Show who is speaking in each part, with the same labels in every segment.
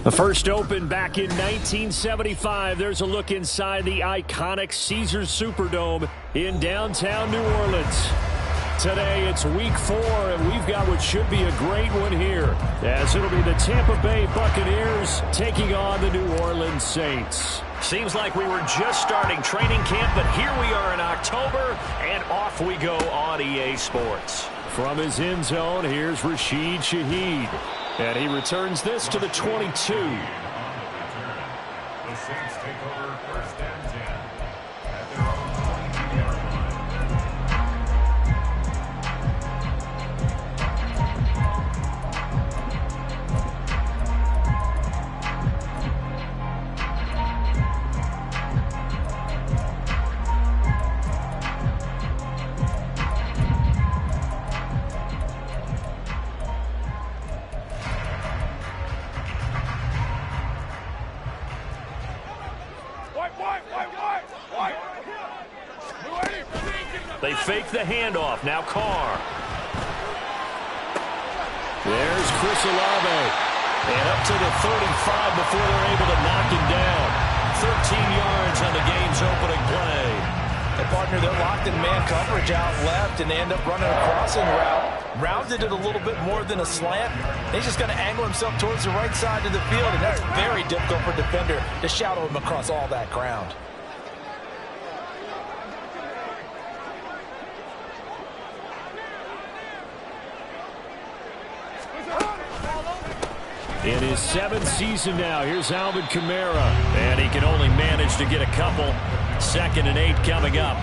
Speaker 1: The first opened back in 1975. There's a look inside the iconic Caesars Superdome in downtown New Orleans. Today, it's week 4, and we've got what should be a great one here, as it'll be the Tampa Bay Buccaneers taking on the New Orleans Saints. Seems like we were just starting training camp, but here we are in October, and off we go on EA Sports. From his end zone, here's Rashid Shaheed. And he returns this to the 22.
Speaker 2: The Saints take over first and 10 at their own 20-yard
Speaker 1: They fake the handoff. Now Carr. There's Chris Olave. And up to the 35 before they're able to knock him down. 13 yards on the game's opening play.
Speaker 3: And partner, they're locked in man coverage out left, and they end up running a crossing route. Rounded it a little bit more than a slant. He's just going to angle himself towards the right side of the field, and that's very difficult for a defender to shadow him across all that ground.
Speaker 1: In his 7th season now, here's Alvin Kamara. And he can only manage to get a couple. 2nd and 8 coming up.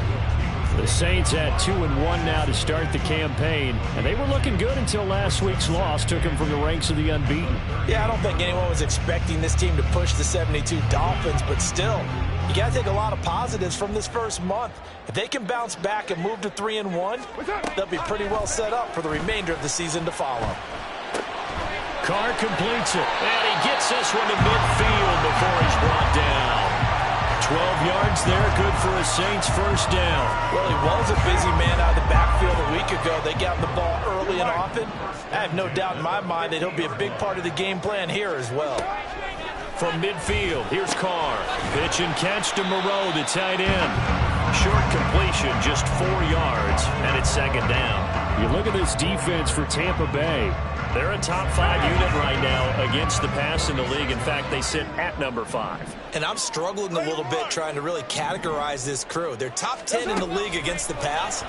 Speaker 1: The Saints at 2-1 now to start the campaign. And they were looking good until last week's loss took them from the ranks of the unbeaten.
Speaker 3: Yeah, I don't think anyone was expecting this team to push the 72 Dolphins, but still, you got to take a lot of positives from this first month. If they can bounce back and move to 3-1, they'll be pretty well set up for the remainder of the season to follow.
Speaker 1: Carr completes it, and he gets this one to midfield before he's brought down. 12 yards there, good for a Saints first down.
Speaker 3: Well, he was a busy man out of the backfield a week ago. They got the ball early and often. I have no doubt in my mind that he'll be a big part of the game plan here as well.
Speaker 1: From midfield, here's Carr. Pitch and catch to Moreau, the tight end. Short completion, just 4 yards, and it's 2nd down. You look at this defense for Tampa Bay. They're a top 5 unit right now against the pass in the league. In fact, they sit at number 5.
Speaker 3: And I'm struggling a little bit trying to really categorize this crew. They're top 10 in the league against the pass,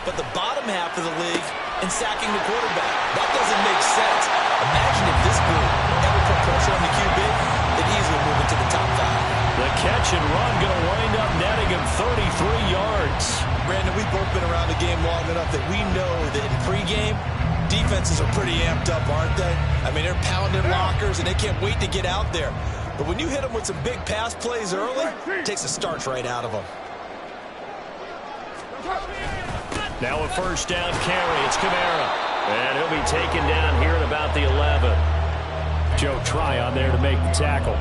Speaker 3: but the bottom half of the league in sacking the quarterback. That doesn't make sense. Imagine if this group ever put pressure on the QB, they'd easily move into the top 5.
Speaker 1: The catch and run going to wind up netting him 33 yards.
Speaker 3: Brandon, we've both been around the game long enough that we know that in pregame, defenses are pretty amped up, aren't they? I mean, they're pounding lockers, and they can't wait to get out there. But when you hit them with some big pass plays early, it takes the starch right out of them.
Speaker 1: Now a first down carry. It's Kamara. And he'll be taken down here at about the 11. Joe Tryon there to make the tackle.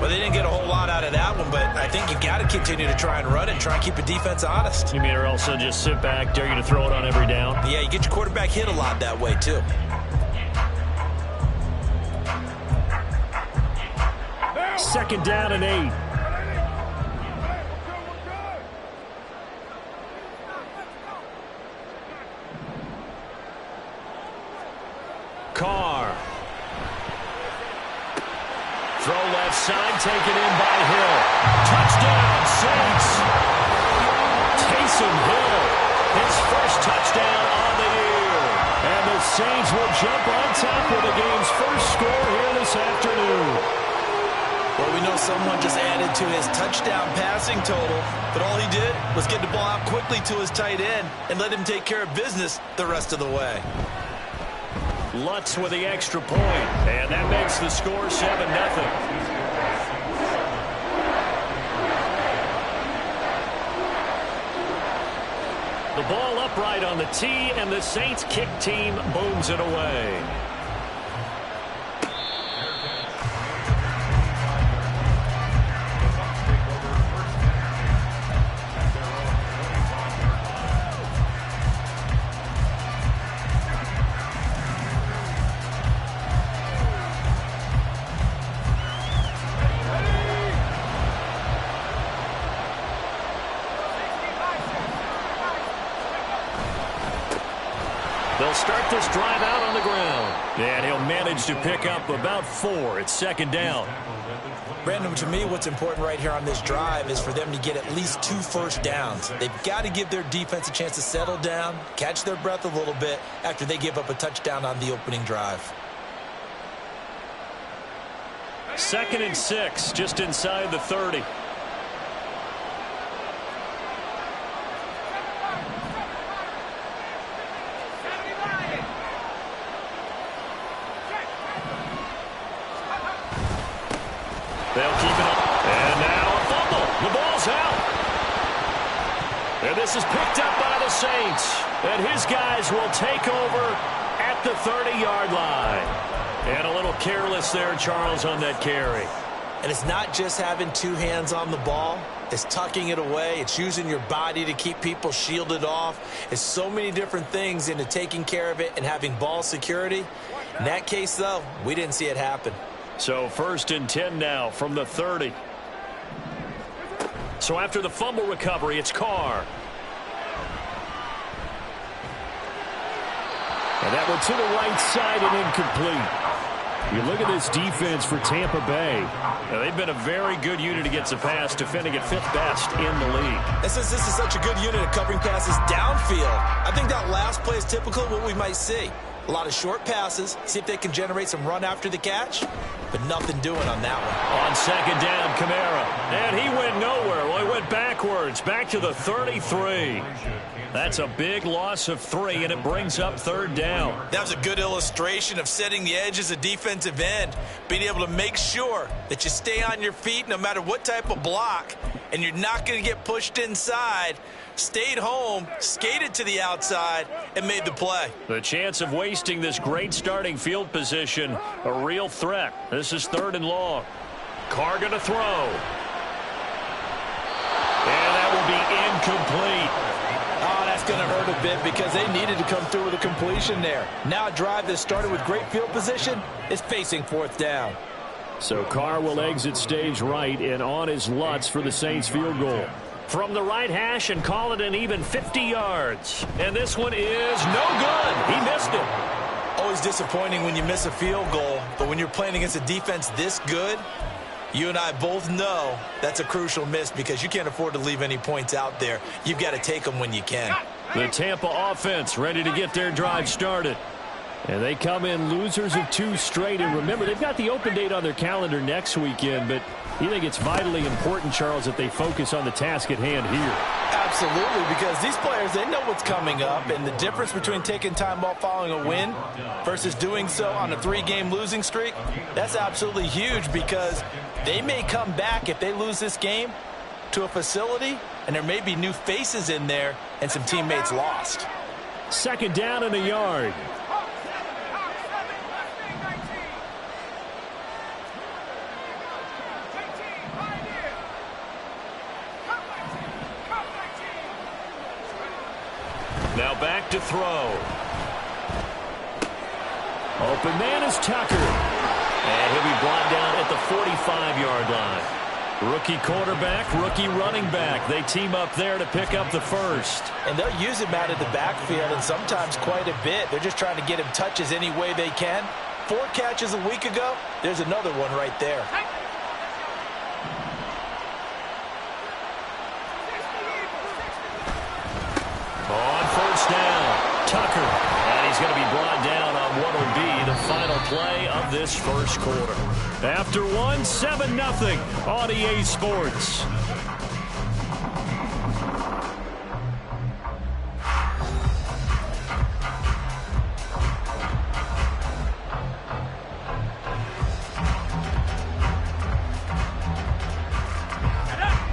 Speaker 3: Well, they didn't get a whole lot out of that one, but I think you got to continue to try and run and try and keep the defense honest.
Speaker 1: You mean or else just sit back, dare you to throw it on every down?
Speaker 3: Yeah, you get your quarterback hit a lot that way, too.
Speaker 1: Second down and 8. Carr. Throw left side, taken in by Hill. Touchdown, Saints. Taysom Hill, his first touchdown on the year. And the Saints will jump on top with the game's first score here this afternoon.
Speaker 3: Well, we know someone just added to his touchdown passing total, but all he did was get the ball out quickly to his tight end and let him take care of business the rest of the way.
Speaker 1: Lutz with the extra point, and that makes the score 7-0. The ball upright on the tee, and the Saints kick team booms it away. They'll start this drive out on the ground. And he'll manage to pick up about 4. It's second down.
Speaker 3: Brandon, to me, what's important right here on this drive is for them to get at least 2 first downs. They've got to give their defense a chance to settle down, catch their breath a little bit after they give up a touchdown on the opening drive.
Speaker 1: 2nd and 6, just inside the 30. They'll keep it up. And now a fumble. The ball's out. And this is picked up by the Saints. And his guys will take over at the 30-yard line. And a little careless there, Charles, on that carry.
Speaker 3: And it's not just having 2 hands on the ball. It's tucking it away. It's using your body to keep people shielded off. It's so many different things into taking care of it and having ball security. In that case, though, we didn't see it happen.
Speaker 1: So 1st and 10 now from the 30. So after the fumble recovery, it's Carr. And that one to the right side and incomplete. You look at this defense for Tampa Bay. Now, they've been a very good unit against the pass, defending at 5th best in the league.
Speaker 3: And since this is such a good unit at covering passes downfield, I think that last play is typical of what we might see. A lot of short passes, see if they can generate some run after the catch, but nothing doing on that one.
Speaker 1: On 2nd down, Kamara. And he went nowhere. Well, he went backwards, back to the 33. That's a big loss of 3, and it brings up 3rd down.
Speaker 3: That was a good illustration of setting the edge as a defensive end, being able to make sure that you stay on your feet no matter what type of block, and you're not going to get pushed inside. Stayed home, skated to the outside, and made the play.
Speaker 1: The chance of wasting this great starting field position, a real threat. This is 3rd and long. Carr going to throw. And that will be incomplete.
Speaker 4: Oh, that's going to hurt a bit because they needed to come through with a completion there. Now a drive that started with great field position is facing 4th down.
Speaker 1: So Carr will exit stage right, and on is Lutz for the Saints field goal. From the right hash and call it an even 50 yards. And this one is no good. He missed it.
Speaker 3: Always disappointing when you miss a field goal, but when you're playing against a defense this good, you and I both know that's a crucial miss because you can't afford to leave any points out there. You've got to take them when you can.
Speaker 1: The Tampa offense ready to get their drive started. And they come in losers of 2 straight. And remember, they've got the open date on their calendar next weekend, but you think it's vitally important, Charles, that they focus on the task at hand here?
Speaker 4: Absolutely, because these players, they know what's coming up, and the difference between taking time off following a win versus doing so on a 3-game losing streak, that's absolutely huge because they may come back if they lose this game to a facility, and there may be new faces in there and some teammates lost.
Speaker 1: 2nd down and a yard. Now back to throw. Open man is Tucker. And he'll be brought down at the 45-yard line. Rookie quarterback, rookie running back. They team up there to pick up the first.
Speaker 4: And they'll use him out of the backfield and sometimes quite a bit. They're just trying to get him touches any way they can. 4 catches a week ago. There's another one right there.
Speaker 1: On 1st down, Tucker. And he's going to be brought down on what will be the final play of this first quarter. After one, 7-0 on EA Sports.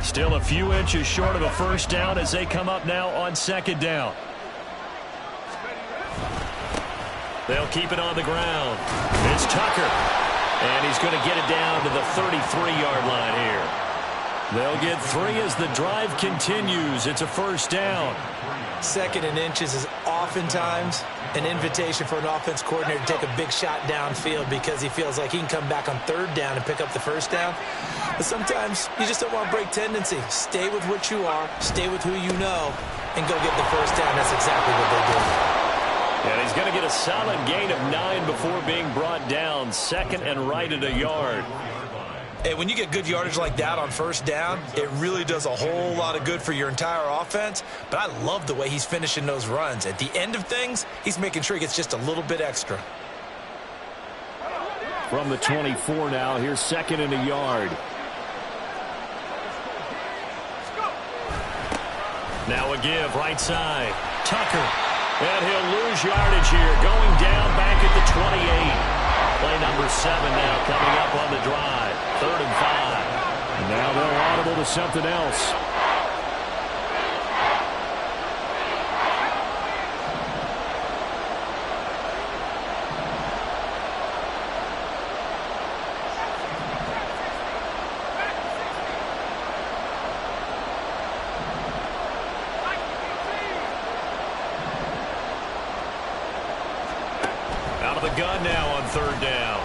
Speaker 1: Still a few inches short of a first down as they come up now on second down. They'll keep it on the ground. It's Tucker. And he's going to get it down to the 33-yard line here. They'll get 3 as the drive continues. It's a first down.
Speaker 3: Second and inches is oftentimes an invitation for an offense coordinator to take a big shot downfield because he feels like he can come back on third down and pick up the first down. But sometimes you just don't want to break tendency. Stay with what you are, stay with who you know, and go get the first down. That's exactly what they did.
Speaker 1: And he's going to get a solid gain of 9 before being brought down. Second and right at a yard.
Speaker 3: Hey, when you get good yardage like that on first down, it really does a whole lot of good for your entire offense. But I love the way he's finishing those runs. At the end of things, he's making sure he gets just a little bit extra.
Speaker 1: From the 24 now, here's second and a yard. Now a give, right side. Tucker. And he'll lose yardage here. Going down back at the 28. Play number 7 now coming up on the drive. 3rd and 5. And now they're audible to something else. Out of the gun now on 3rd down.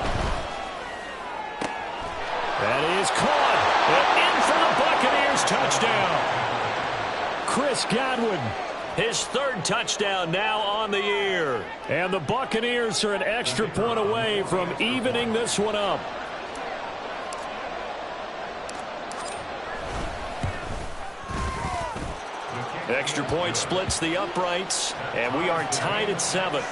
Speaker 1: That is caught. And in for the Buccaneers touchdown. Chris Godwin, his 3rd touchdown now on the year. And the Buccaneers are an extra point away from evening this one up. Extra point splits the uprights, and we are tied at 7.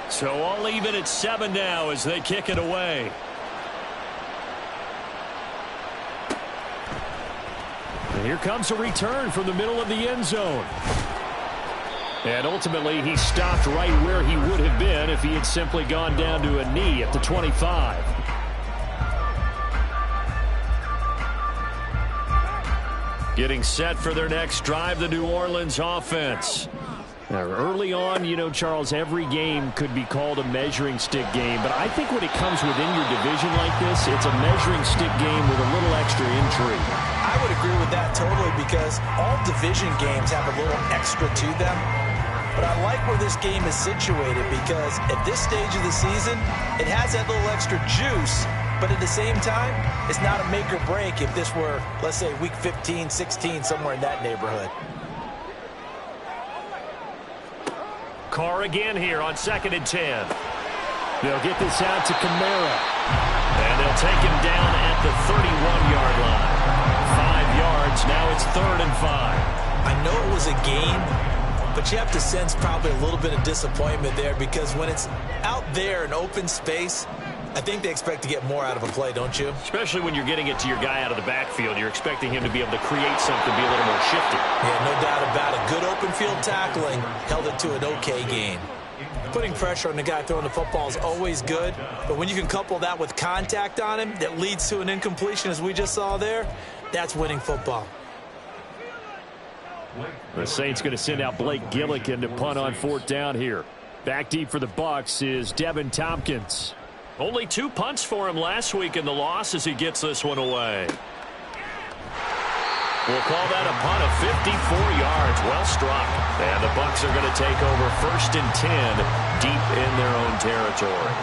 Speaker 1: So all even at 7 now as they kick it away. And here comes a return from the middle of the end zone. And ultimately he stopped right where he would have been if he had simply gone down to a knee at the 25. Getting set for their next drive, the New Orleans offense. Now, early on, you know, Charles, every game could be called a measuring stick game. But I think when it comes within your division like this, it's a measuring stick game with a little extra intrigue.
Speaker 3: I would agree with that totally because all division games have a little extra to them. But I like where this game is situated because at this stage of the season, it has that little extra juice. But at the same time, it's not a make or break if this were, let's say, week 15, 16, somewhere in that neighborhood.
Speaker 1: Carr again here on 2nd and 10. They'll get this out to Kamara. And they'll take him down at the 31-yard line. 5 yards, now it's 3rd and 5.
Speaker 3: I know it was a game, but you have to sense probably a little bit of disappointment there because when it's out there in open space, I think they expect to get more out of a play, don't you?
Speaker 1: Especially when you're getting it to your guy out of the backfield. You're expecting him to be able to create something, be a little more shifty.
Speaker 3: Yeah, no doubt about it. Good open field tackling held it to an okay gain. Putting pressure on the guy throwing the football is always good, but when you can couple that with contact on him that leads to an incompletion as we just saw there, that's winning football.
Speaker 1: The Saints going to send out Blake Gillikin to punt on 4th down here. Back deep for the Bucs is Devin Tompkins. Only 2 punts for him last week in the loss as he gets this one away. We'll call that a punt of 54 yards. Well struck. And the Bucs are going to take over 1st and 10 deep in their own territory.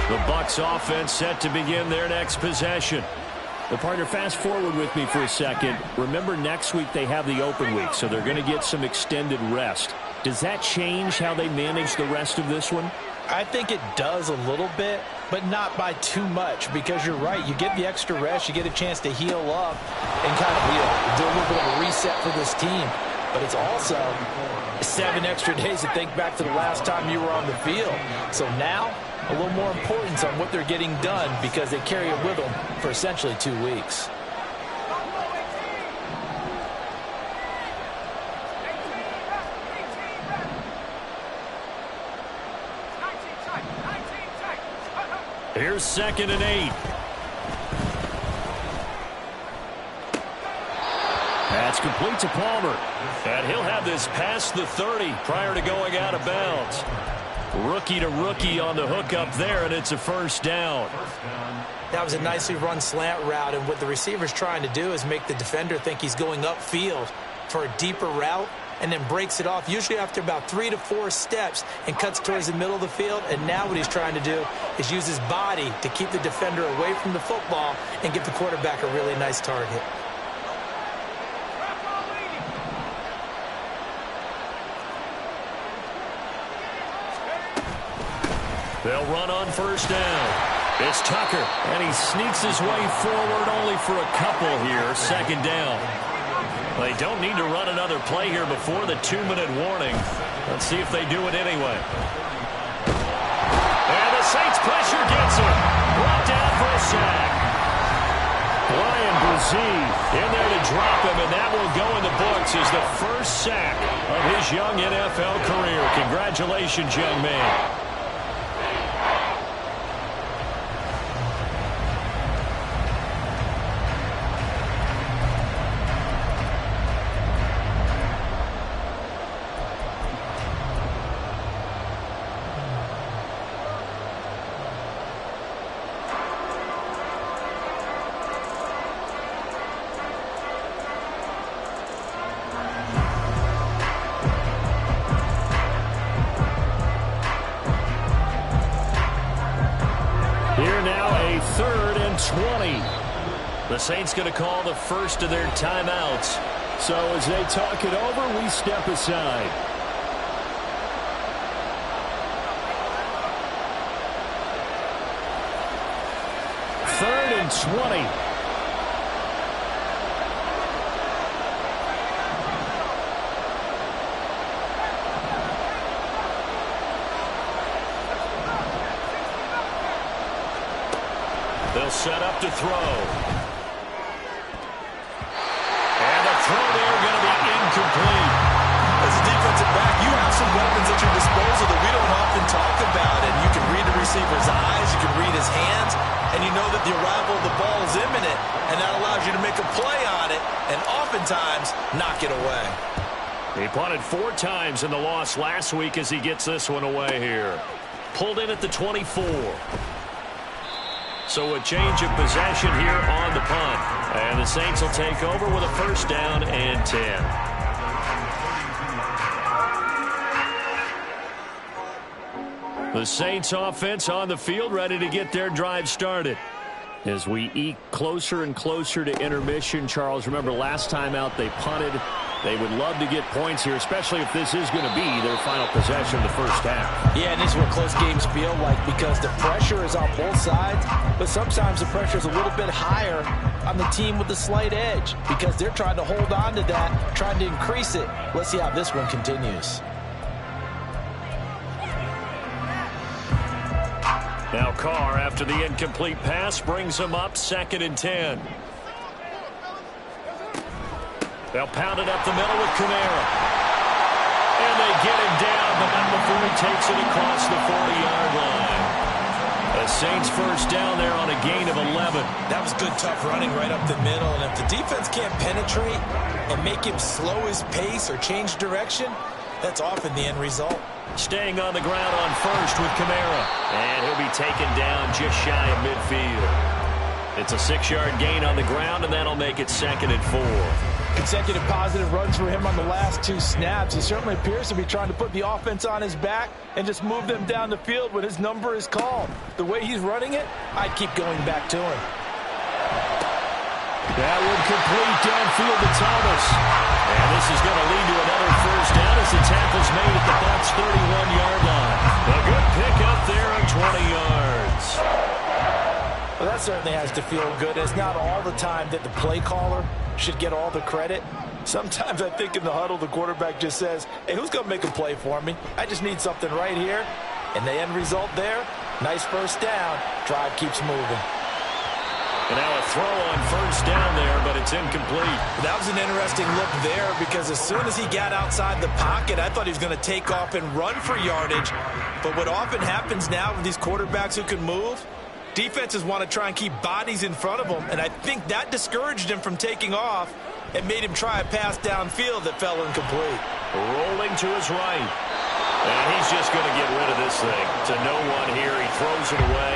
Speaker 1: The Bucs offense set to begin their next possession. Well, partner, fast forward with me for a second. Remember, next week they have the open week, so they're going to get some extended rest. Does that change how they manage the rest of this one?
Speaker 4: I think it does a little bit, but not by too much, because you're right. You get the extra rest, you get a chance to heal up and kind of do a little bit of a reset for this team. But it's also 7 extra days to think back to the last time you were on the field. So now, a little more importance on what they're getting done, because they carry it with them for essentially 2 weeks.
Speaker 1: Here's 2nd and 8. That's complete to Palmer. And he'll have this past the 30 prior to going out of bounds. Rookie to rookie on the hook up there, and it's a first down.
Speaker 3: That was a nicely run slant route, and what the receiver's trying to do is make the defender think he's going upfield for a deeper route, and then breaks it off, usually after about 3 to 4 steps, and cuts towards the middle of the field. And now what he's trying to do is use his body to keep the defender away from the football and give the quarterback a really nice target.
Speaker 1: They'll run on first down. It's Tucker, and he sneaks his way forward only for a couple here. 2nd down. They don't need to run another play here before the 2-minute warning. Let's see if they do it anyway. And the Saints pressure gets him. Brought down for a sack. Brian Brzee in there to drop him, and that will go in the books as the first sack of his young NFL career. Congratulations, young man. Here now a 3rd and 20. The Saints going to call the first of their timeouts. So as they talk it over, we step aside. Third and 20. They'll set up to throw. And the throw there going to be incomplete.
Speaker 3: As a defensive back, you have some weapons at your disposal that we don't often talk about. And you can read the receiver's eyes, you can read his hands, and you know that the arrival of the ball is imminent, and that allows you to make a play on it and oftentimes knock it away.
Speaker 1: He punted 4 times in the loss last week as he gets this one away here. Pulled in at the 24. So a change of possession here on the punt. And the Saints will take over with a first down and 10. The Saints offense on the field ready to get their drive started. As we eke closer and closer to intermission, Charles, remember last time out they punted. They would love to get points here, especially if this is going to be their final possession of the first half.
Speaker 4: Yeah, and this is what close games feel like, because the pressure is on both sides, but sometimes the pressure is a little bit higher on the team with the slight edge, because they're trying to hold on to that, trying to increase it. Let's see how this one continues.
Speaker 1: Now Carr, after the incomplete pass, brings him up 2nd and 10. They'll pound it up the middle with Kamara. And they get him down, but not before he takes it across the 40-yard line. The Saints first down there on a gain of 11.
Speaker 3: That was good, tough running right up the middle. And if the defense can't penetrate and make him slow his pace or change direction, that's often the end result.
Speaker 1: Staying on the ground on first with Kamara. And he'll be taken down just shy of midfield. It's a 6-yard gain on the ground, and that'll make it 2nd and 4.
Speaker 4: Consecutive positive runs for him on the last 2 snaps. He certainly appears to be trying to put the offense on his back and just move them down the field when his number is called. The way he's running it, I'd keep going back to him.
Speaker 1: That would complete downfield to Thomas. And this is going to lead to another first down as the tackle's made at the Bucs' 31-yard line. A good pickup 20 yards.
Speaker 4: Well, that certainly has to feel good. It's not all the time that the play caller should get all the credit. Sometimes I think in the huddle, the quarterback just says, hey, who's going to make a play for me? I just need something right here. And the end result there, nice first down. Drive keeps moving.
Speaker 1: And now a throw on first down there, but it's incomplete.
Speaker 3: That was an interesting look there because as soon as he got outside the pocket, I thought he was going to take off and run for yardage. But what often happens now with these quarterbacks who can move, defenses want to try and keep bodies in front of them, and I think that discouraged him from taking off and made him try a pass downfield that fell incomplete.
Speaker 1: Rolling to his right. And he's just going to get rid of this thing. To no one here. He throws it away,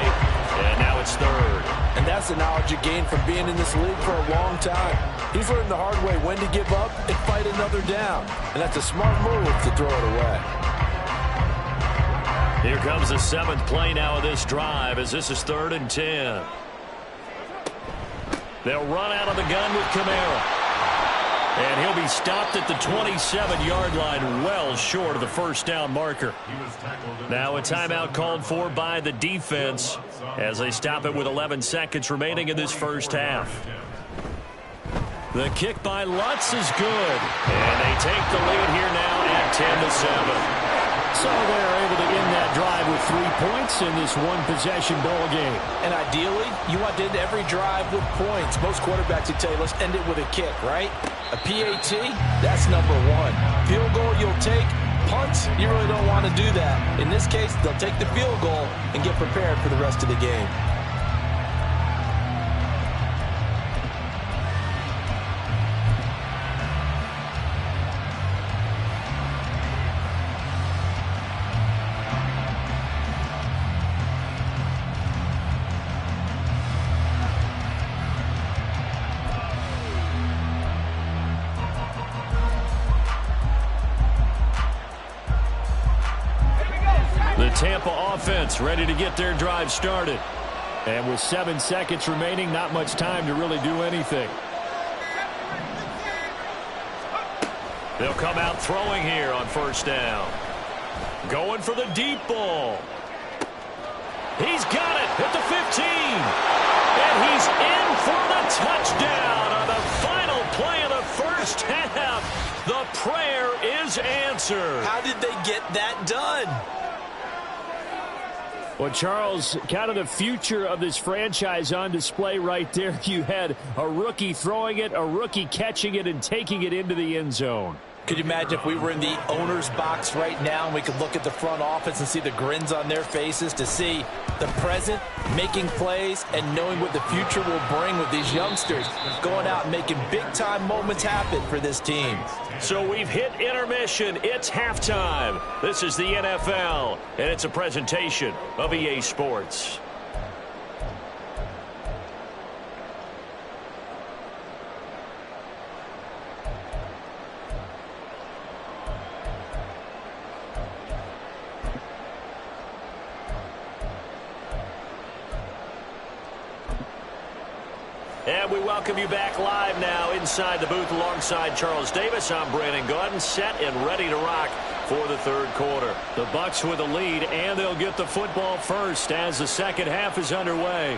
Speaker 1: and now it's third.
Speaker 4: And that's the knowledge you gain from being in this league for a long time. He's learned the hard way when to give up and fight another down. And that's a smart move to throw it away.
Speaker 1: Here comes the 7th play now of this drive as this is 3rd and 10. They'll run out of the gun with Kamara. And he'll be stopped at the 27-yard line, well short of the first down marker. Now a timeout called for by the defense as they stop it with 11 seconds remaining in this first half. The kick by Lutz is good. And they take the lead here now at 10-7. So they're able to end that drive with 3 points in this one-possession ball game.
Speaker 4: And ideally, you want to end every drive with points. Most quarterbacks would tell you, let's end it with a kick, right? A PAT, that's number 1. Field goal, you'll take. Punts, you really don't want to do that. In this case, they'll take the field goal and get prepared for the rest of the game.
Speaker 1: Tampa offense ready to get their drive started. And with 7 seconds remaining, not much time to really do anything. They'll come out throwing here on first down. Going for the deep ball. He's got it at the 15. And he's in for the touchdown on the final play of the first half. The prayer is answered.
Speaker 3: How did they get that done?
Speaker 1: Well, Charles, kind of the future of this franchise on display right there. You had a rookie throwing it, a rookie catching it, and taking it into the end zone.
Speaker 4: Could you imagine if we were in the owner's box right now and we could look at the front office and see the grins on their faces to see the present making plays and knowing what the future will bring with these youngsters going out and making big-time moments happen for this team.
Speaker 1: So we've hit intermission. It's halftime. This is the NFL, and it's a presentation of EA Sports. And we welcome you back live now inside the booth alongside Charles Davis. I'm Brandon Gaudin, set and ready to rock for the third quarter. The Bucs with a lead, and they'll get the football first as the second half is underway.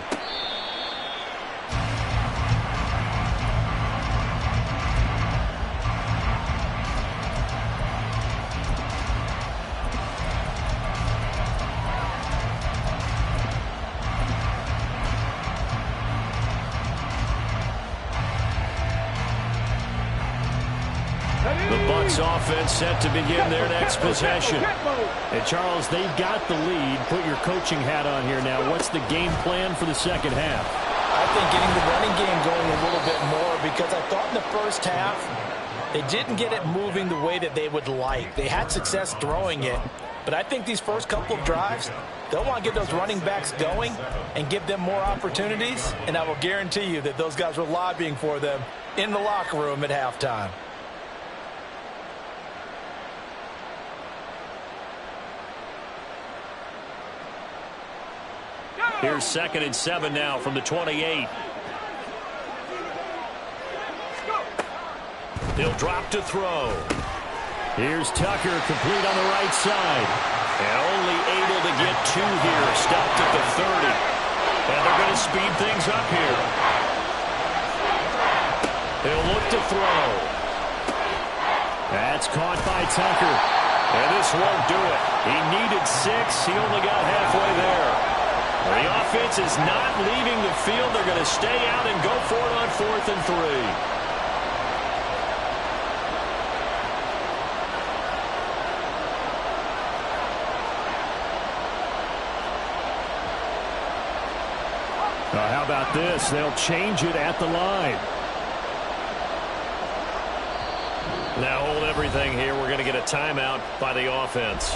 Speaker 1: Offense set to begin their next possession. And Charles, they've got the lead. Put your coaching hat on here now. What's the game plan for the second half?
Speaker 4: I think getting the running game going a little bit more, because I thought in the first half they didn't get it moving the way that they would like. They had success throwing it, but I think these first couple of drives, they'll want to get those running backs going and give them more opportunities, and I will guarantee you that those guys were lobbying for them in the locker room at halftime.
Speaker 1: Here's 2nd and 7 now from the 28. He'll drop to throw. Here's Tucker, complete on the right side. And only able to get 2 here. Stopped at the 30. And they're going to speed things up here. He'll look to throw. That's caught by Tucker. And this won't do it. He needed 6. He only got halfway there. The offense is not leaving the field. They're going to stay out and go for it on 4th and 3. How about this? They'll change it at the line. Now hold everything here. We're going to get a timeout by the offense.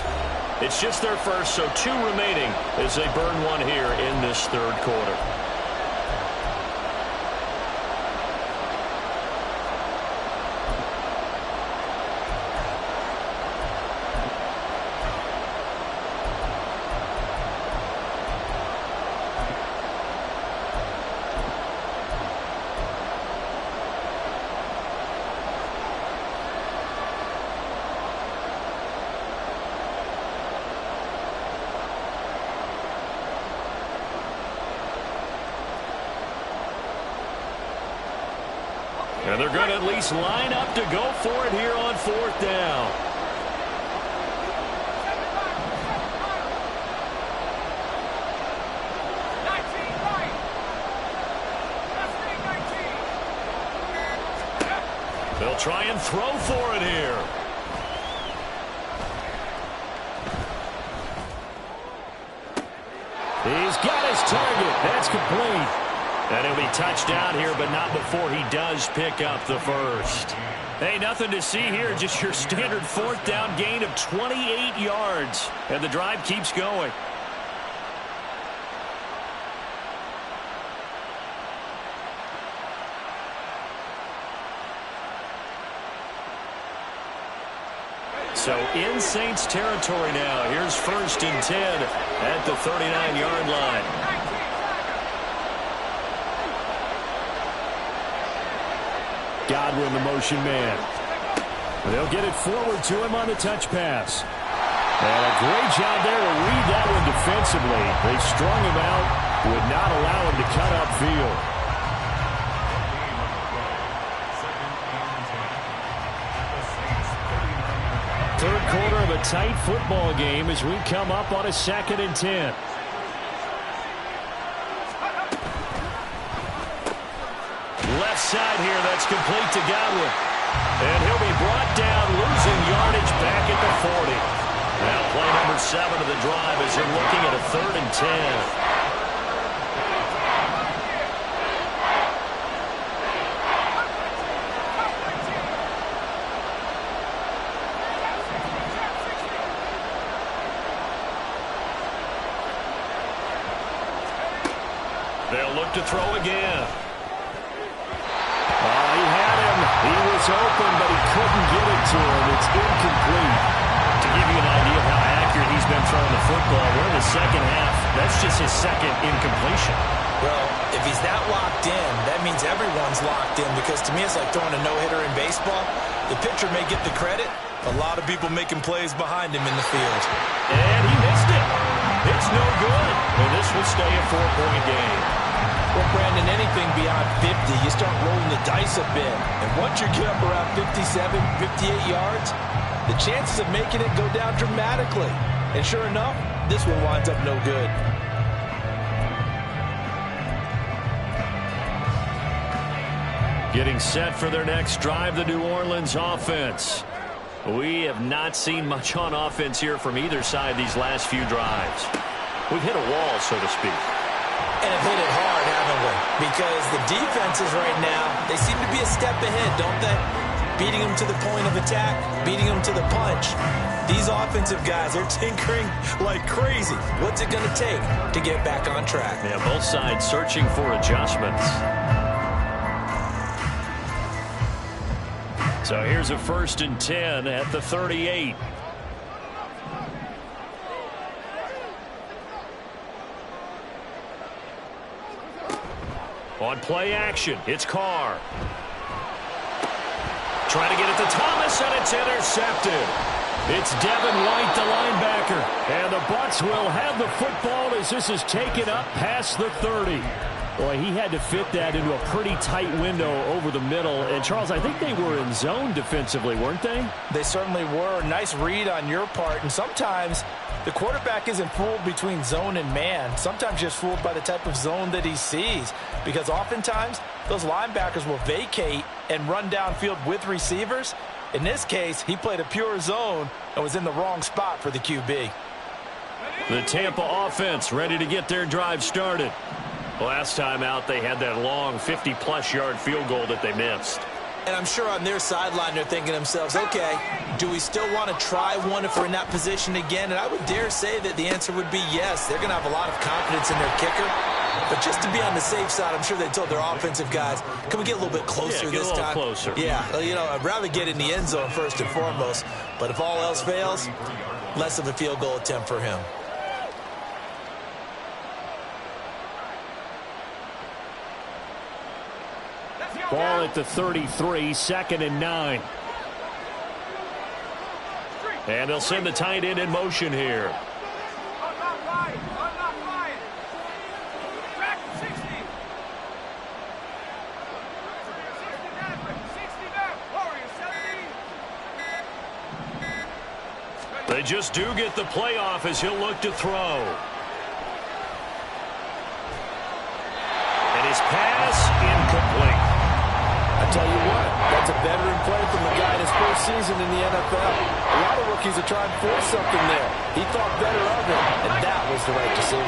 Speaker 1: It's just their first, so 2 remaining as they burn 1 here in this 3rd quarter. And they're going to at least line up to go for it here on 4th down. They'll try and throw for it here. He's got his target. That's complete. And he'll be touchdown here, but not before he does pick up the first. Hey, nothing to see here. Just your standard 4th down gain of 28 yards. And the drive keeps going. So in Saints territory now. Here's 1st and 10 at the 39-yard line. Godwin, the motion man. They'll get it forward to him on the touch pass. And a great job there to read that one defensively. They strung him out, would not allow him to cut upfield. 3rd quarter of a tight football game as we come up on a 2nd and 10. Left side here, that's complete to Godwin. And he'll be brought down, losing yardage back at the 40. Now play number 7 of the drive as they're looking at a 3rd and 10. They'll look to throw again. He had him. He was open, but he couldn't get it to him. It's incomplete. To give you an idea of how accurate he's been throwing the football, we're in the 2nd half. That's just his 2nd incompletion.
Speaker 3: Well, if he's that locked in, that means everyone's locked in, because to me it's like throwing a no-hitter in baseball. The pitcher may get the credit. A lot of people making plays behind him in the field.
Speaker 1: And he missed it. It's no good. And this will stay a 4-point game.
Speaker 4: Well, Brandon, anything beyond 50, you start rolling the dice a bit. And once you get up around 57, 58 yards, the chances of making it go down dramatically. And sure enough, this one winds up no good.
Speaker 1: Getting set for their next drive, the New Orleans offense. We have not seen much on offense here from either side these last few drives. We've hit a wall, so to speak.
Speaker 3: And have hit it hard, haven't we? Because the defenses right now, they seem to be a step ahead, don't they? Beating them to the point of attack, beating them to the punch. These offensive guys, they're tinkering like crazy. What's it going to take to get back on track?
Speaker 1: Yeah, both sides searching for adjustments. So here's a 1st and 10 at the 38. On play action, it's Carr. Trying to get it to Thomas, and it's intercepted. It's Devin White, the linebacker. And the Bucs will have the football as this is taken up past the 30. Boy, he had to fit that into a pretty tight window over the middle. And, Charles, I think they were in zone defensively, weren't they?
Speaker 4: They certainly were. Nice read on your part. And sometimes the quarterback isn't fooled between zone and man. Sometimes just fooled by the type of zone that he sees. Because oftentimes, those linebackers will vacate and run downfield with receivers. In this case, he played a pure zone and was in the wrong spot for the QB.
Speaker 1: The Tampa offense ready to get their drive started. Last time out, they had that long 50-plus yard field goal that they missed.
Speaker 3: And I'm sure on their sideline they're thinking to themselves, okay, do we still want to try one if we're in that position again? And I would dare say that the answer would be yes. They're going to have a lot of confidence in their kicker. But just to be on the safe side, I'm sure they told their offensive guys, can we get a little bit closer this time?
Speaker 1: Closer.
Speaker 3: Yeah, you know, I'd rather get in the end zone first and foremost. But if all else fails, less of a field goal attempt for him.
Speaker 1: Ball at the 33, 2nd and 9. And they'll send the tight end in motion here. They just do get the playoff as he'll look to throw. And his pass incomplete.
Speaker 4: I tell you what, that's a veteran play from the guy in his first season in the NFL. A lot of rookies are trying to force something there. He thought better of it, and that was the right decision.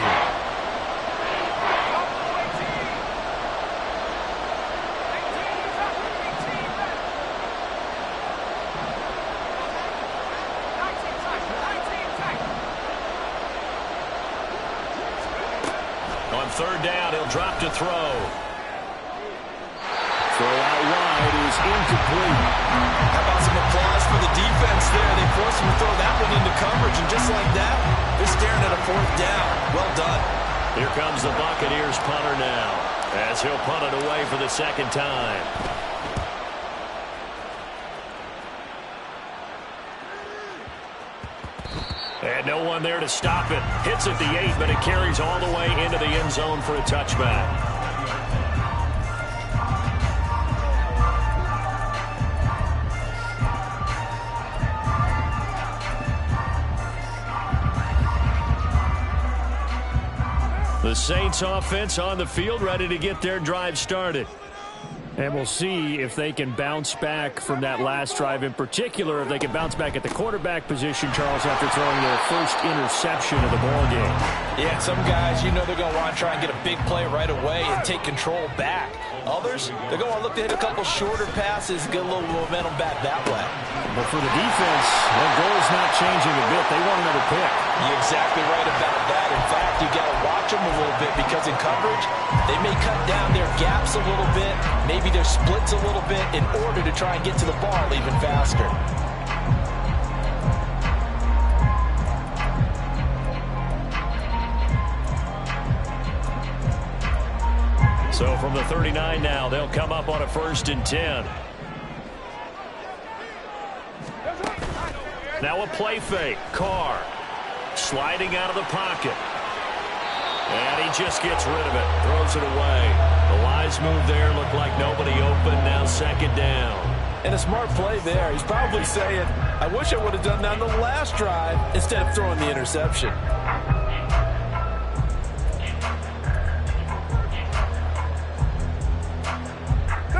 Speaker 1: On 3rd down, he'll drop to throw. Throw out wide is incomplete.
Speaker 3: How about some applause for the defense there? They forced him to throw that one into coverage, and just like that, they're staring at a 4th down. Well done.
Speaker 1: Here comes the Buccaneers punter now, as he'll punt it away for the 2nd time. And no one there to stop it. Hits at the 8, but it carries all the way into the end zone for a touchback. The Saints offense on the field ready to get their drive started. And we'll see if they can bounce back from that last drive, in particular if they can bounce back at the quarterback position, Charles, after throwing their first interception of the ballgame.
Speaker 4: Yeah, some guys, you know they're going to want to try and get a big play right away and take control back. Others, they're going to want to look to hit a couple shorter passes, get a little momentum back that way.
Speaker 1: But for the defense, their goal's not changing a bit. They want another pick.
Speaker 4: You're exactly right about that. In fact, you got to watch them a little bit because in coverage, they may cut down their gaps a little bit, maybe their splits a little bit in order to try and get to the ball even faster.
Speaker 1: So from the 39 now, they'll come up on a 1st and 10. Now a play fake. Carr sliding out of the pocket. And he just gets rid of it. Throws it away. The wise move there. Looked like nobody open. Now 2nd down.
Speaker 4: And a smart play there. He's probably saying, I wish I would have done that on the last drive instead of throwing the interception.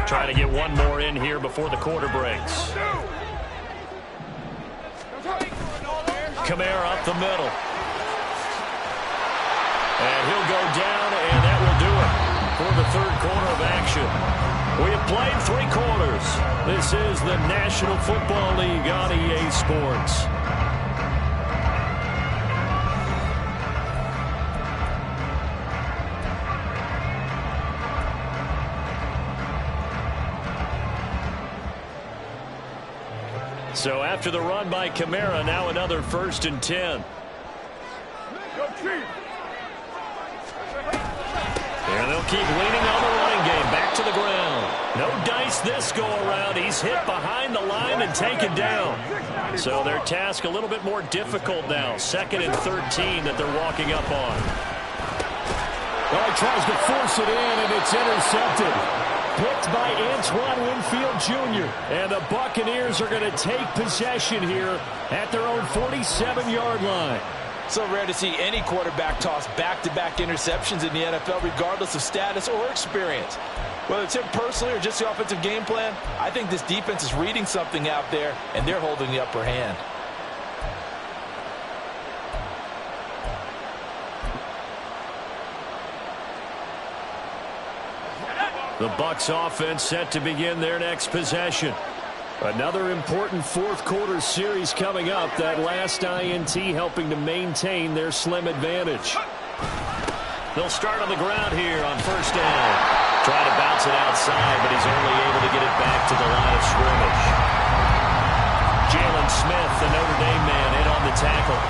Speaker 1: Try to get one more in here before the quarter breaks. Kamara up the middle. And he'll go down, and that will do it for the 3rd quarter of action. We have played 3 quarters. This is the National Football League on EA Sports. So after the run by Kamara, now another 1st and 10. And they'll keep leaning on the running game. Back to the ground. No dice missed this go-around. He's hit behind the line and taken down. So their task a little bit more difficult now. 2nd and 13 that they're walking up on.
Speaker 5: Well, he tries to force it in, and it's intercepted. Picked by Antoine Winfield Jr.
Speaker 1: And the Buccaneers are going to take possession here at their own 47-yard line.
Speaker 4: So rare to see any quarterback toss back-to-back interceptions in the NFL, regardless of status or experience. Whether it's him personally or just the offensive game plan, I think this defense is reading something out there, and they're holding the upper hand.
Speaker 1: The Bucs offense set to begin their next possession. Another important fourth-quarter series coming up. That last INT helping to maintain their slim advantage. They'll start on the ground here on 1st down. Try to bounce it outside, but he's only able to get it back to the line of scrimmage. Jalen Smith, the Notre Dame man, in on the tackle.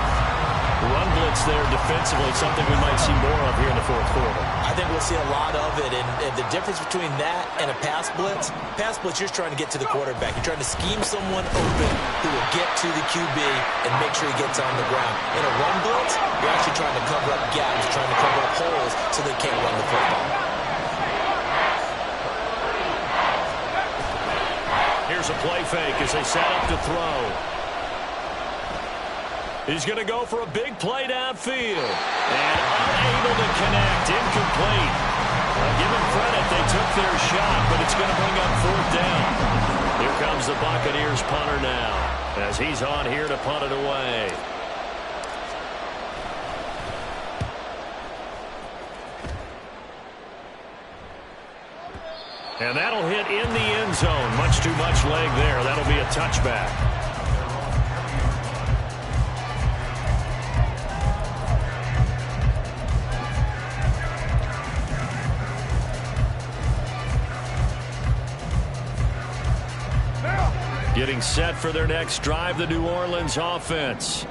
Speaker 1: Run blitz there defensively, something we might see more of here in the fourth quarter.
Speaker 3: I think we'll see a lot of it, and the difference between that and a pass blitz, you're just trying to get to the quarterback. You're trying to scheme someone open who will get to the QB and make sure he gets on the ground. In a run blitz, you're actually trying to cover up gaps, trying to cover up holes so they can't run the football.
Speaker 1: Here's a play fake as they set up to throw. He's going to go for a big play downfield. And unable to connect. Incomplete. Give them credit. They took their shot, but it's going to bring up 4th down. Here comes the Buccaneers punter now as he's on here to punt it away. And that'll hit in the end zone. Much too much leg there. That'll be a touchback. Getting set for their next drive, the New Orleans offense.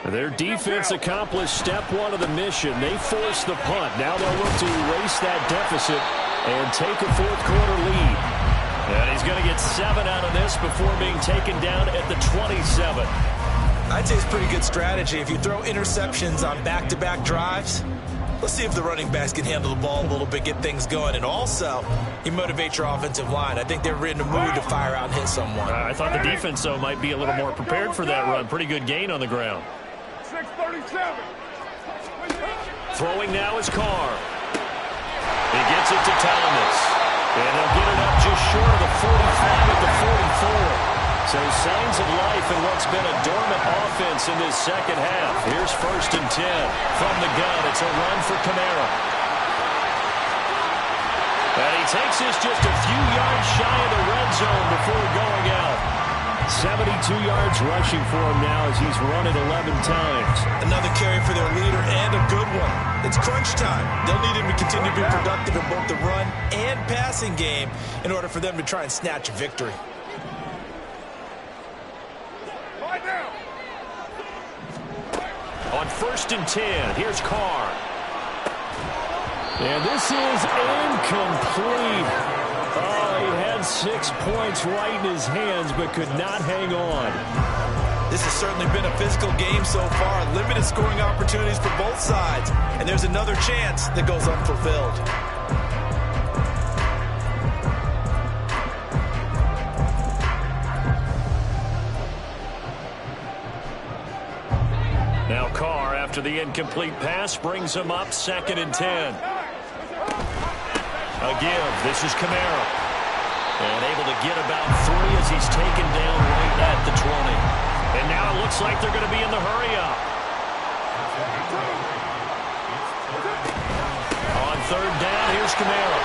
Speaker 1: Their defense accomplished step 1 of the mission. They forced the punt. Now they'll look to erase that deficit and take a fourth-quarter lead. And he's going to get 7 out of this before being taken down at the 27.
Speaker 3: I'd say it's pretty good strategy. If you throw interceptions on back-to-back drives, let's see if the running backs can handle the ball a little bit, get things going. And also, you motivate your offensive line. I think they're in the mood to fire out and hit someone.
Speaker 1: I thought the defense, though, might be a little more prepared for that run. Pretty good gain on the ground.
Speaker 2: 637.
Speaker 1: Throwing now is Carr. He gets it to Thomas. And he'll get it up just short of the 45 at the 44. So signs of life in what's been a dormant offense in this second half. Here's 1st and 10 from the gun. It's a run for Kamara. And he takes this just a few yards shy of the red zone before going out. 72 yards rushing for him now as he's run it 11 times.
Speaker 3: Another carry for their leader and a good one. It's crunch time. They'll need him to continue to be productive in both the run and passing game in order for them to try and snatch a victory.
Speaker 1: On 1st and 10, here's Carr.
Speaker 5: And this is incomplete. Oh, he had 6 points right in his hands, but could not hang on.
Speaker 3: This has certainly been a physical game so far. Limited scoring opportunities for both sides. And there's another chance that goes unfulfilled.
Speaker 1: Now Carr, after the incomplete pass, brings him up 2nd and 10. A give. This is Kamara. And able to get about 3 as he's taken down right at the 20. And now it looks like they're going to be in the hurry-up. On 3rd down, here's Kamara.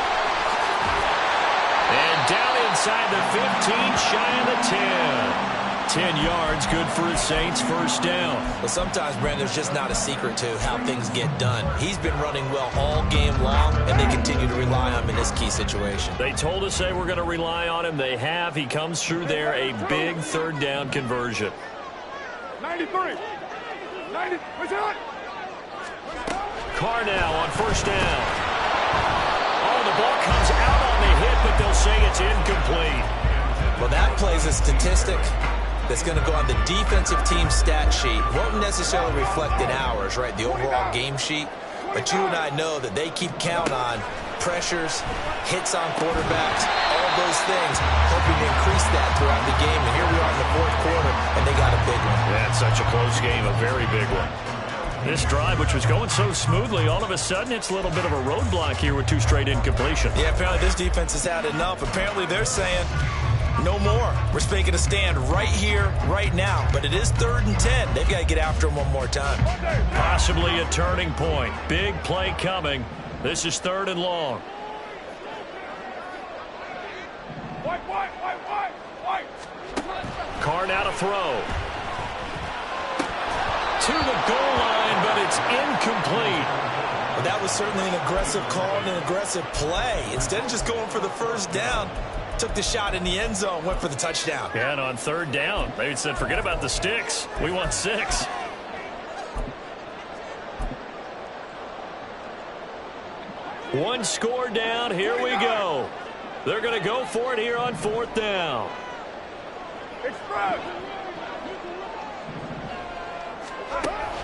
Speaker 1: And down inside the 15, shy of the 10. 10 yards, good for his Saints, 1st down.
Speaker 3: Well, sometimes, Brandon, there's just not a secret to how things get done. He's been running well all game long, and they continue to rely on him in this key situation.
Speaker 1: They told us they were going to rely on him. They have. He comes through there, a big 3rd down conversion.
Speaker 2: 93. 90. What's it?
Speaker 1: Carr now on 1st down. Oh, the ball comes out on the hit, but they'll say it's incomplete.
Speaker 3: Well, that plays a statistic that's going to go on the defensive team stat sheet. Won't necessarily reflect in ours, right, the overall game sheet. But you and I know that they keep count on pressures, hits on quarterbacks, all those things, hoping to increase that throughout the game. And here we are in the fourth quarter, and they got a big one.
Speaker 5: That's such a close game, a very big one. This drive, which was going so smoothly, all of a sudden it's a little bit of a roadblock here with 2 straight incompletions.
Speaker 4: Yeah, apparently this defense has had enough. Apparently they're saying no more. We're making a stand right here, right now. But it is 3rd and 10. They've got to get after him one more time.
Speaker 5: Possibly a turning point. Big play coming. This is 3rd and long. Carr now to throw. To the goal line, but it's incomplete.
Speaker 3: Well, that was certainly an aggressive call and an aggressive play. Instead of just going for the first down, took the shot in the end zone, went for the touchdown.
Speaker 5: Yeah, and on 3rd down, they said, forget about the sticks. We want 6. One score down. Here we go. They're going to go for it here on 4th down.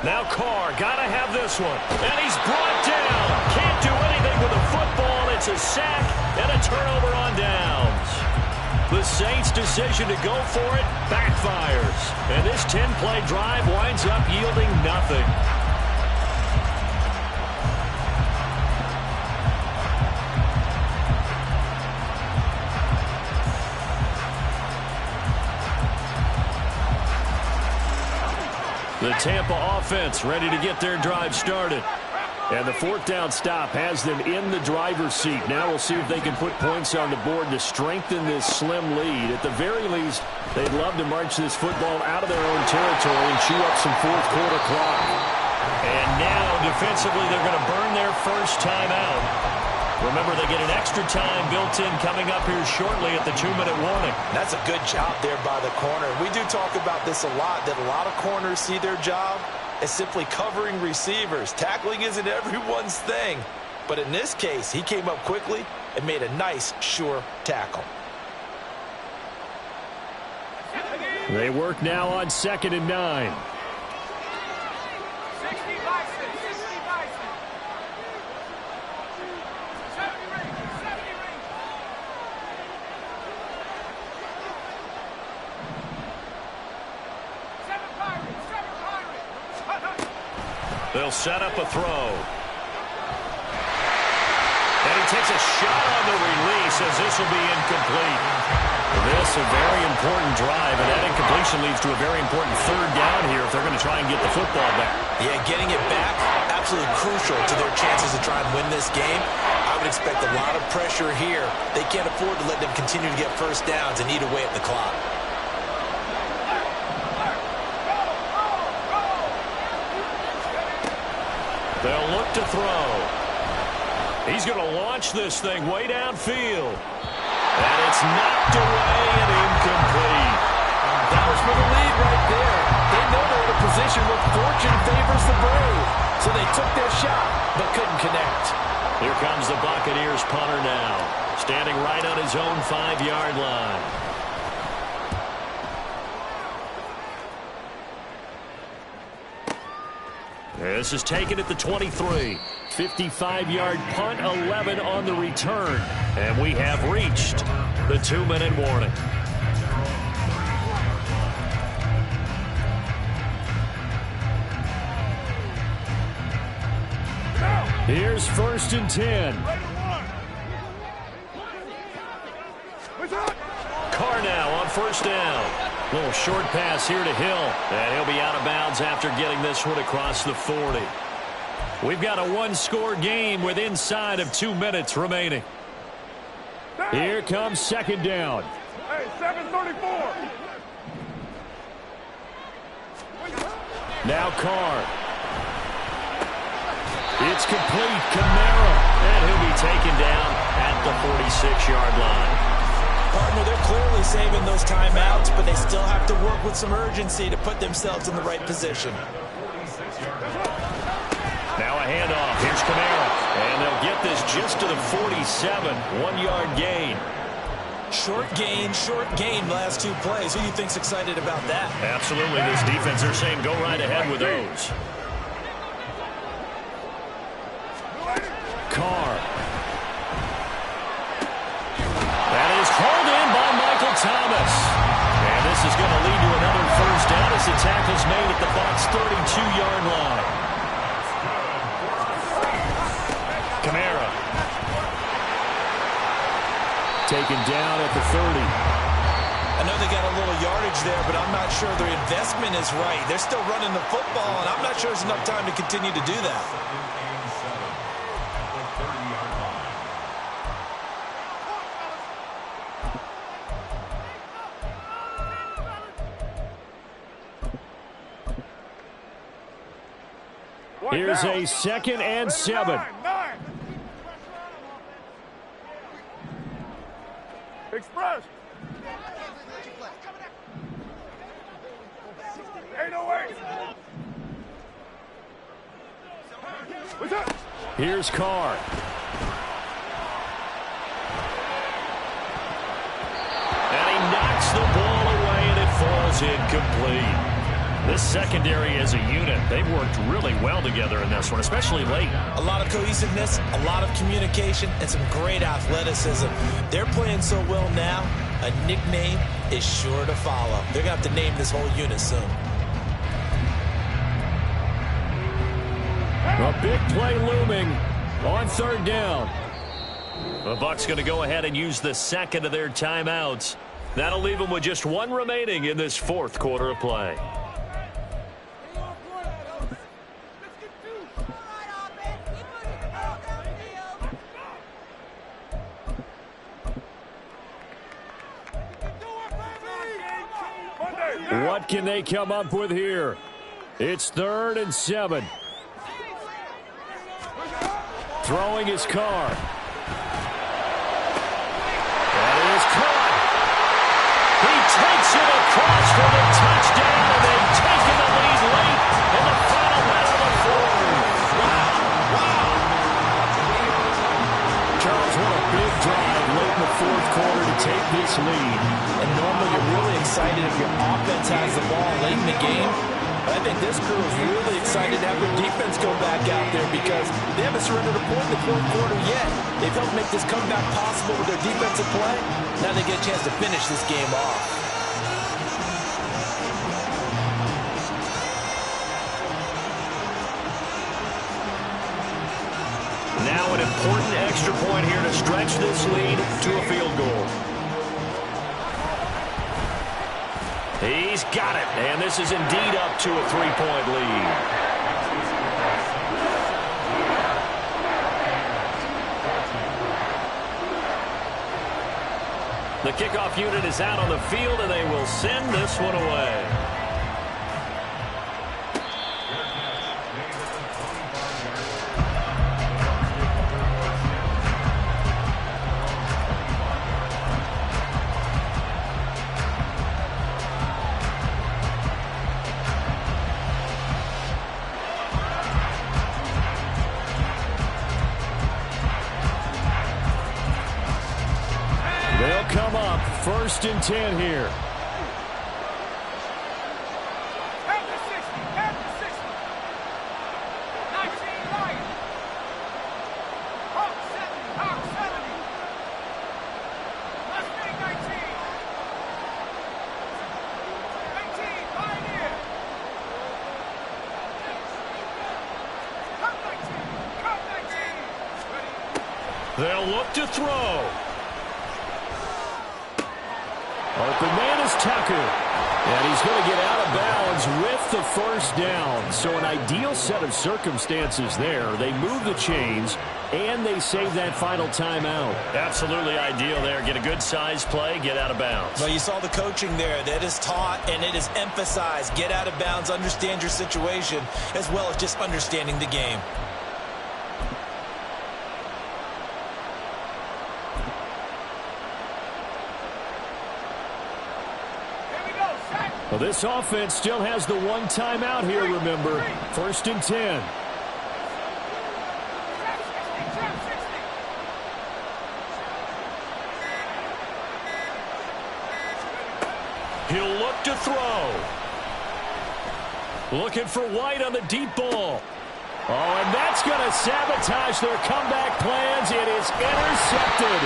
Speaker 5: Now Carr, got to have this one. And he's brought down. Can't do anything with the football. It's a sack and a turnover on downs. The Saints' decision to go for it backfires. And this 10-play drive winds up yielding nothing. The Tampa offense ready to get their drive started. And the 4th down stop has them in the driver's seat. Now we'll see if they can put points on the board to strengthen this slim lead. At the very least, they'd love to march this football out of their own territory and chew up some 4th quarter clock. And now, defensively, they're going to burn their first timeout. Remember, they get an extra time built in coming up here shortly at the 2-minute warning.
Speaker 4: That's a good job there by the corner. We do talk about this a lot, that a lot of corners see their job as simply covering receivers. Tackling isn't everyone's thing. But in this case, he came up quickly and made a nice, sure tackle.
Speaker 1: They work now on 2nd and 9.
Speaker 5: They'll set up a throw. And he takes a shot on the release as this will be incomplete. This a very important drive, and that incompletion leads to a very important 3rd down here if they're going to try and get the football back.
Speaker 3: Yeah, getting it back, absolutely crucial to their chances to try and win this game. I would expect a lot of pressure here. They can't afford to let them continue to get first downs and eat away at the clock.
Speaker 5: They'll look to throw. He's going to launch this thing way downfield. And it's knocked away and incomplete.
Speaker 4: That was for the lead right there. They know they're in a position where fortune favors the brave. So they took their shot, but couldn't connect.
Speaker 5: Here comes the Buccaneers punter now, standing right on his own 5-yard line. This is taken at the 23. 55-yard punt, 11 on the return. And we have reached the 2-minute warning.
Speaker 1: Here's 1st and 10.
Speaker 5: Carr now on 1st down. Little short pass here to Hill. And he'll be out of bounds after getting this one across the 40. We've got a 1-score game with inside of 2 minutes remaining.
Speaker 1: Here comes 2nd down.
Speaker 2: Hey, 7:34.
Speaker 1: Now Carr. It's complete. Kamara.
Speaker 5: And he'll be taken down at the 46-yard line.
Speaker 3: Partner, they're clearly saving those timeouts, but they still have to work with some urgency to put themselves in the right position.
Speaker 5: Now a handoff. Here's Kamara. And they'll get this just to the 47. 1-yard gain.
Speaker 3: Short gain last 2 plays. Who do you think's excited about that?
Speaker 5: Absolutely. This defense, they're saying go right ahead with those. Carr. That is hauled in by Michael Thomas. And this is going to lead to another first down as the tackle's made at the Bucs' 32-yard line. Kamara.
Speaker 1: Taken down at the 30.
Speaker 3: I know they got a little yardage there, but I'm not sure their investment is right. They're still running the football, and I'm not sure there's enough time to continue to do that.
Speaker 1: Here's a 2nd and 7.
Speaker 2: Express. 808. What's up?
Speaker 1: Here's Carr.
Speaker 5: And he knocks the ball away, and it falls incomplete. This secondary as a unit, they've worked really well together in this one, especially late.
Speaker 3: A lot of cohesiveness, a lot of communication, and some great athleticism. They're playing so well now, a nickname is sure to follow. They're going to have to name this whole unit soon.
Speaker 1: A big play looming on 3rd down.
Speaker 5: The Bucs going to go ahead and use the 2nd of their timeouts. That'll leave them with just 1 remaining in this 4th quarter of play.
Speaker 1: What can they come up with here? It's 3rd and 7. Throwing his Carr. That is caught. He takes it across for the touchdown, and they've taken the lead late in the final minute of the 4th. Wow. Charles, what a big drive late in the 4th quarter to take this lead.
Speaker 4: And normally you're really excited if your offense has the ball late in the game. But I think this crew is really excited to have their defense go back out there because they haven't surrendered a point in the 4th quarter yet. They've helped make this comeback possible with their defensive play. Now they get a chance to finish this game off.
Speaker 5: Now an important extra point here to stretch this lead to a field goal. He's got it, and this is indeed up to a 3-point lead. The kickoff unit is out on the field, and they will send this one away.
Speaker 1: They'll come up 1st and 10 here.
Speaker 2: At the 60. 19 Lions. Hawk 70. Mustang 19. 18 Pioneer. Cup 19.
Speaker 5: They'll look to throw.
Speaker 1: Open man is Tucker. And he's going to get out of bounds with the 1st down. So an ideal set of circumstances there. They move the chains, and they save that final timeout.
Speaker 5: Absolutely ideal there. Get a good size play, get out of bounds.
Speaker 3: Well, you saw the coaching there. That is taught and it is emphasized. Get out of bounds, understand your situation, as well as just understanding the game.
Speaker 1: Well, this offense still has the 1 timeout here, remember. 1st and 10.
Speaker 5: He'll look to throw. Looking for White on the deep ball. Oh, and that's going to sabotage their comeback plans. It is intercepted.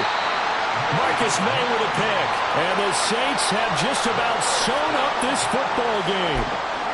Speaker 5: Marcus May with a pick. And the Saints have just about sewn up this football game.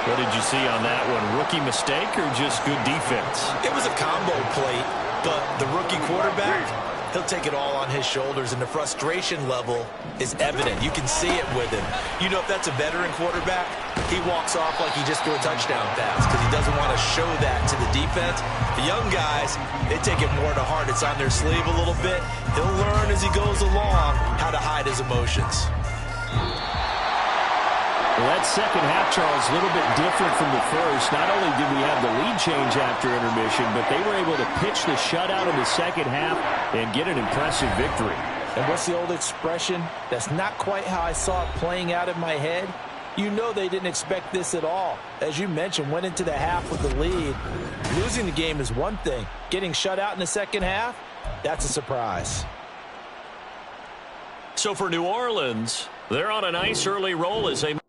Speaker 5: What did you see on that one? Rookie mistake or just good defense?
Speaker 3: It was a combo plate, but the rookie quarterback, he'll take it all on his shoulders, and the frustration level is evident. You can see it with him. You know, if that's a veteran quarterback, he walks off like he just threw a touchdown pass because he doesn't want to show that to the defense. The young guys, they take it more to heart. It's on their sleeve a little bit. He'll learn as he goes along how to hide his emotions.
Speaker 1: Well, that second half, Charles, a little bit different from the first. Not only did we have the lead change after intermission, but they were able to pitch the shutout in the second half and get an impressive victory.
Speaker 4: And what's the old expression? That's not quite how I saw it playing out in my head. You know they didn't expect this at all. As you mentioned, went into the half with the lead. Losing the game is one thing. Getting shut out in the second half, that's a surprise.
Speaker 5: So for New Orleans, they're on a nice early roll as they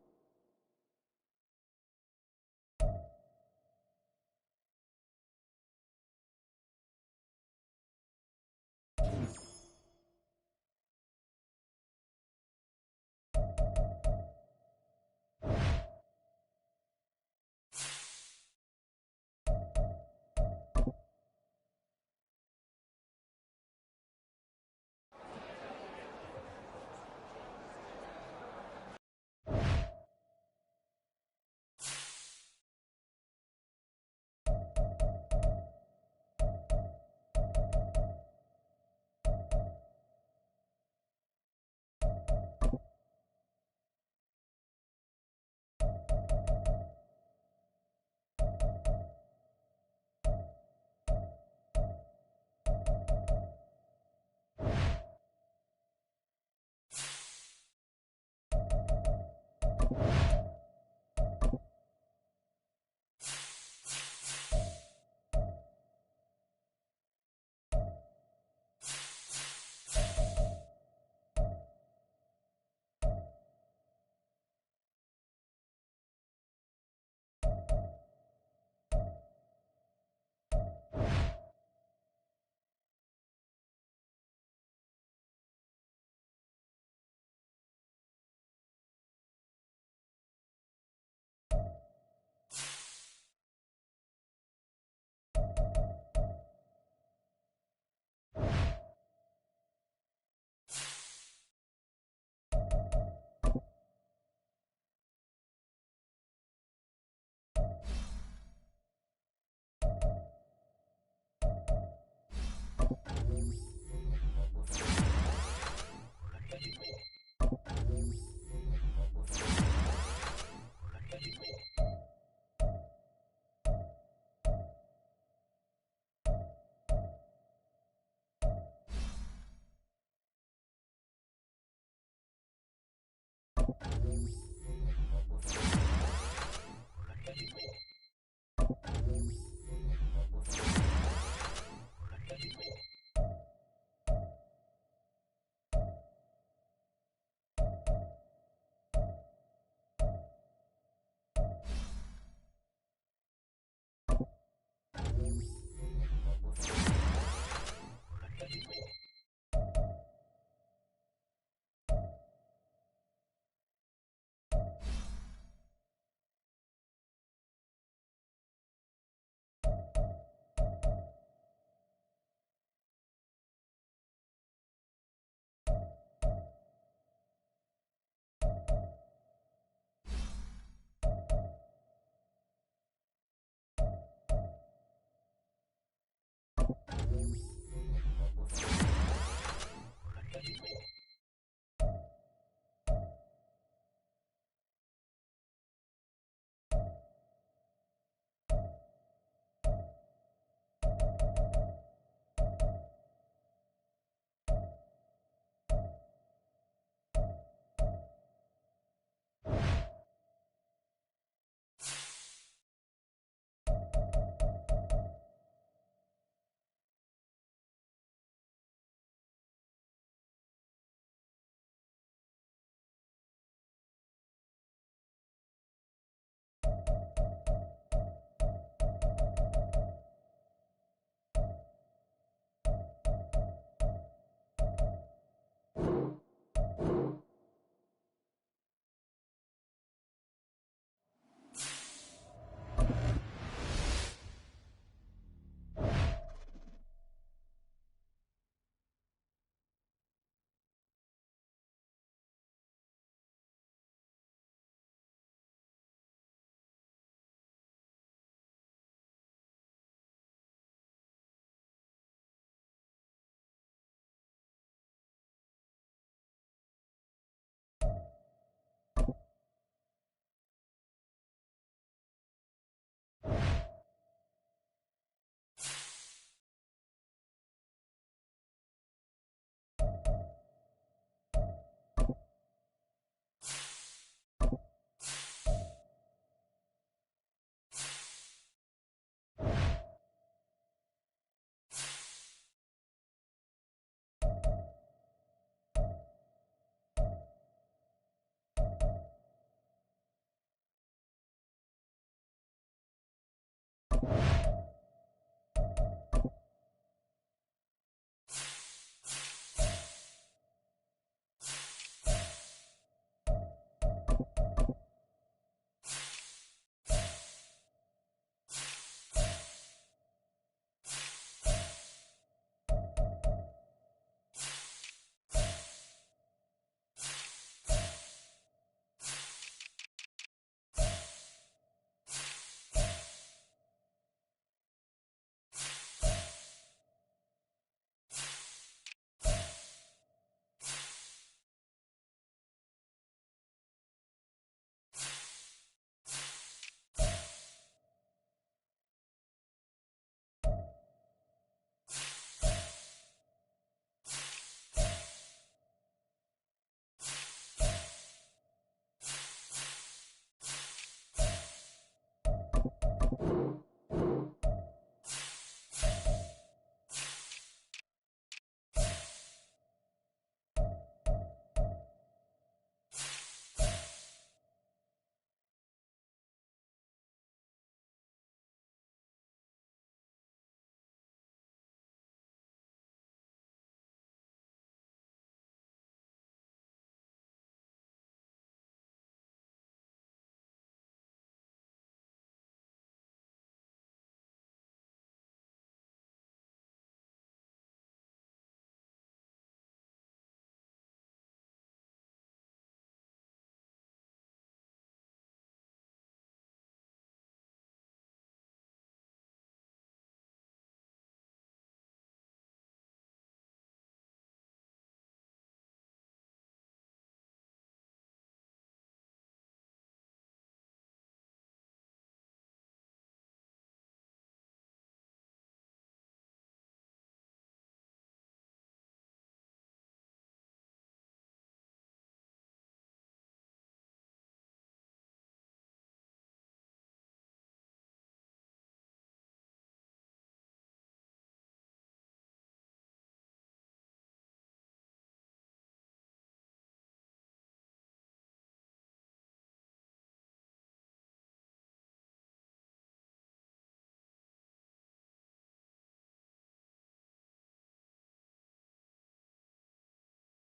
Speaker 1: it.